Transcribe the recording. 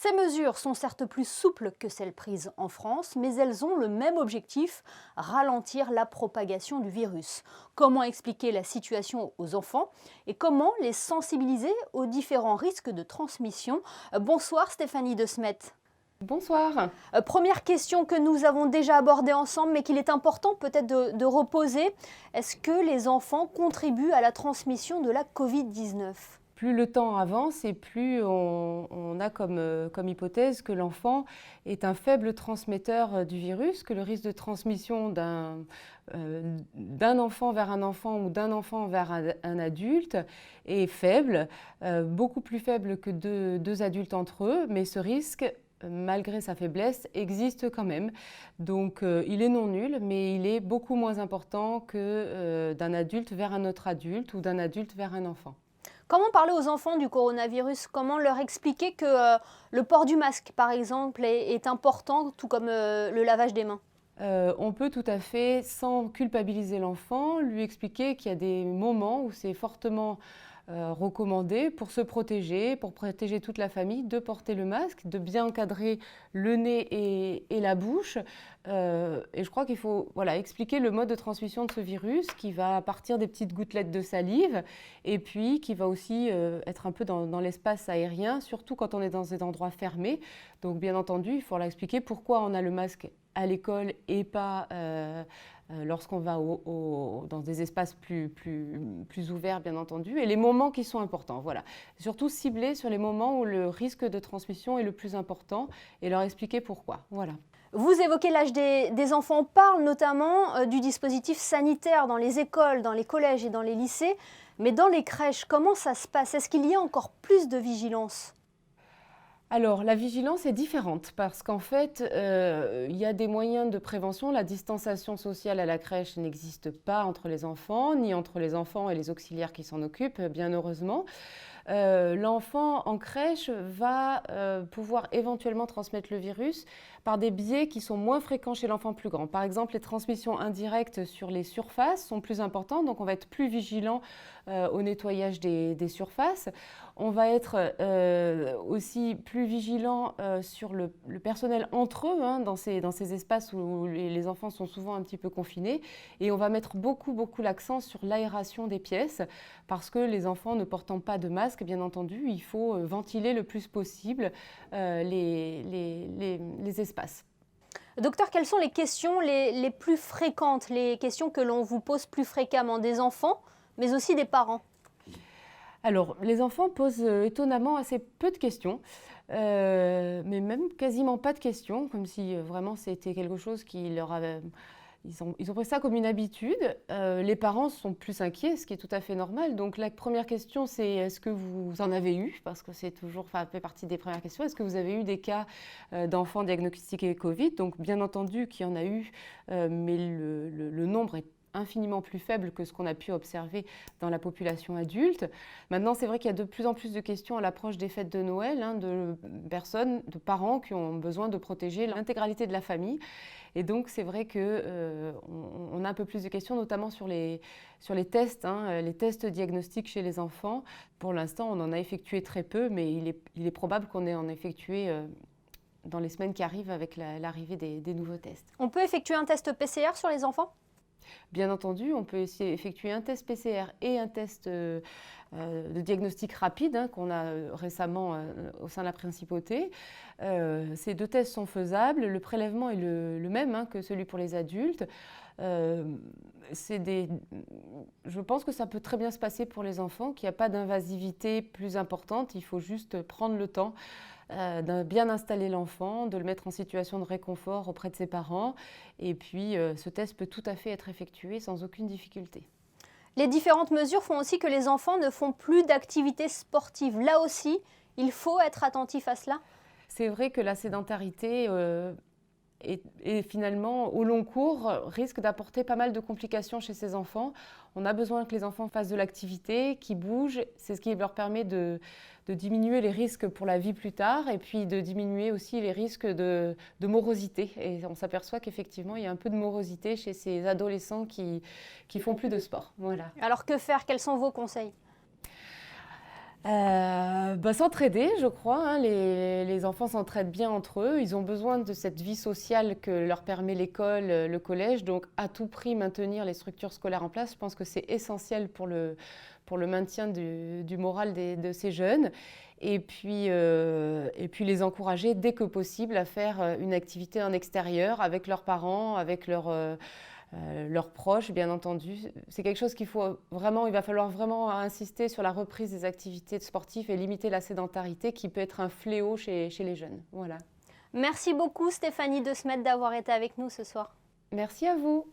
Ces mesures sont certes plus souples que celles prises en France, mais elles ont le même objectif, ralentir la propagation du virus. Comment expliquer la situation aux enfants et comment les sensibiliser aux différents risques de transmission? Bonsoir Stéphanie De Smet. Bonsoir. Première question que nous avons déjà abordée ensemble, mais qu'il est important peut-être de reposer. Est-ce que les enfants contribuent à la transmission de la Covid-19 ? Plus le temps avance et plus on a comme hypothèse que l'enfant est un faible transmetteur du virus, que le risque de transmission d'un enfant vers un enfant ou d'un enfant vers un adulte est faible, beaucoup plus faible que deux adultes entre eux, mais ce risque, malgré sa faiblesse, existe quand même. Donc il est non nul, mais il est beaucoup moins important que d'un adulte vers un autre adulte ou d'un adulte vers un enfant. Comment parler aux enfants du coronavirus? Comment leur expliquer que le port du masque, par exemple, est important, tout comme le lavage des mains? On peut tout à fait, sans culpabiliser l'enfant, lui expliquer qu'il y a des moments où c'est fortement recommandé pour se protéger, pour protéger toute la famille, de porter le masque, de bien encadrer le nez et la bouche. Et je crois qu'il faut expliquer le mode de transmission de ce virus qui va partir des petites gouttelettes de salive et puis qui va aussi être un peu dans l'espace aérien, surtout quand on est dans des endroits fermés. Donc bien entendu, il faut leur expliquer pourquoi on a le masque à l'école et pas lorsqu'on va dans des espaces plus ouverts, bien entendu, et les moments qui sont importants. Voilà. Surtout cibler sur les moments où le risque de transmission est le plus important et leur expliquer pourquoi. Voilà. Vous évoquez l'âge des enfants. On parle notamment du dispositif sanitaire dans les écoles, dans les collèges et dans les lycées. Mais dans les crèches, comment ça se passe? Est-ce qu'il y a encore plus de vigilance? Alors, la vigilance est différente parce qu'en fait, il y a des moyens de prévention. La distanciation sociale à la crèche n'existe pas entre les enfants, ni entre les enfants et les auxiliaires qui s'en occupent, bien heureusement. L'enfant en crèche va pouvoir éventuellement transmettre le virus par des biais qui sont moins fréquents chez l'enfant plus grand. Par exemple, les transmissions indirectes sur les surfaces sont plus importantes, donc on va être plus vigilant au nettoyage des surfaces. On va être aussi plus vigilant sur le personnel entre eux, dans ces espaces où les enfants sont souvent un petit peu confinés. Et on va mettre beaucoup l'accent sur l'aération des pièces parce que les enfants ne portant pas de masque, bien entendu, il faut ventiler le plus possible les espaces. Docteur, quelles sont les questions les plus fréquentes, les questions que l'on vous pose plus fréquemment des enfants, mais aussi des parents? Alors, les enfants posent étonnamment assez peu de questions, mais même quasiment pas de questions, comme si vraiment c'était quelque chose qui leur avait... Ils ont pris ça comme une habitude. Les parents sont plus inquiets, ce qui est tout à fait normal. Donc la première question, c'est est-ce que vous en avez eu? Parce que c'est toujours, fait partie des premières questions. Est-ce que vous avez eu des cas d'enfants diagnostiqués Covid? Donc bien entendu qu'il y en a eu, mais le nombre est infiniment plus faible que ce qu'on a pu observer dans la population adulte. Maintenant, c'est vrai qu'il y a de plus en plus de questions à l'approche des fêtes de Noël, de personnes, de parents qui ont besoin de protéger l'intégralité de la famille. Et donc, c'est vrai qu'on a un peu plus de questions, notamment sur les tests, les tests diagnostiques chez les enfants. Pour l'instant, on en a effectué très peu, mais il est probable qu'on ait en effectué dans les semaines qui arrivent avec l'arrivée des nouveaux tests. On peut effectuer un test PCR sur les enfants? Bien entendu, on peut effectuer un test PCR et un test de diagnostic rapide qu'on a récemment au sein de la Principauté. Ces deux tests sont faisables. Le prélèvement est le même que celui pour les adultes. Je pense que ça peut très bien se passer pour les enfants, qu'il n'y a pas d'invasivité plus importante. Il faut juste prendre le temps de bien installer l'enfant, de le mettre en situation de réconfort auprès de ses parents. Et puis, ce test peut tout à fait être effectué sans aucune difficulté. Les différentes mesures font aussi que les enfants ne font plus d'activités sportives. Là aussi, il faut être attentif à cela. C'est vrai que la sédentarité et finalement, au long cours, risque d'apporter pas mal de complications chez ces enfants. On a besoin que les enfants fassent de l'activité, qu'ils bougent. C'est ce qui leur permet de diminuer les risques pour la vie plus tard et puis de diminuer aussi les risques de morosité. Et on s'aperçoit qu'effectivement, il y a un peu de morosité chez ces adolescents qui font plus de sport. Voilà. Alors que faire? Quels sont vos conseils? S'entraider, je crois, hein. Les enfants s'entraident bien entre eux. Ils ont besoin de cette vie sociale que leur permet l'école, le collège. Donc, à tout prix, maintenir les structures scolaires en place, je pense que c'est essentiel pour le maintien du moral de ces jeunes. Et puis les encourager dès que possible à faire une activité en extérieur avec leurs parents, avec leurs proches, bien entendu. C'est quelque chose il va falloir vraiment insister sur la reprise des activités sportives et limiter la sédentarité qui peut être un fléau chez les jeunes. Voilà. Merci beaucoup Stéphanie De Smet d'avoir été avec nous ce soir. Merci à vous.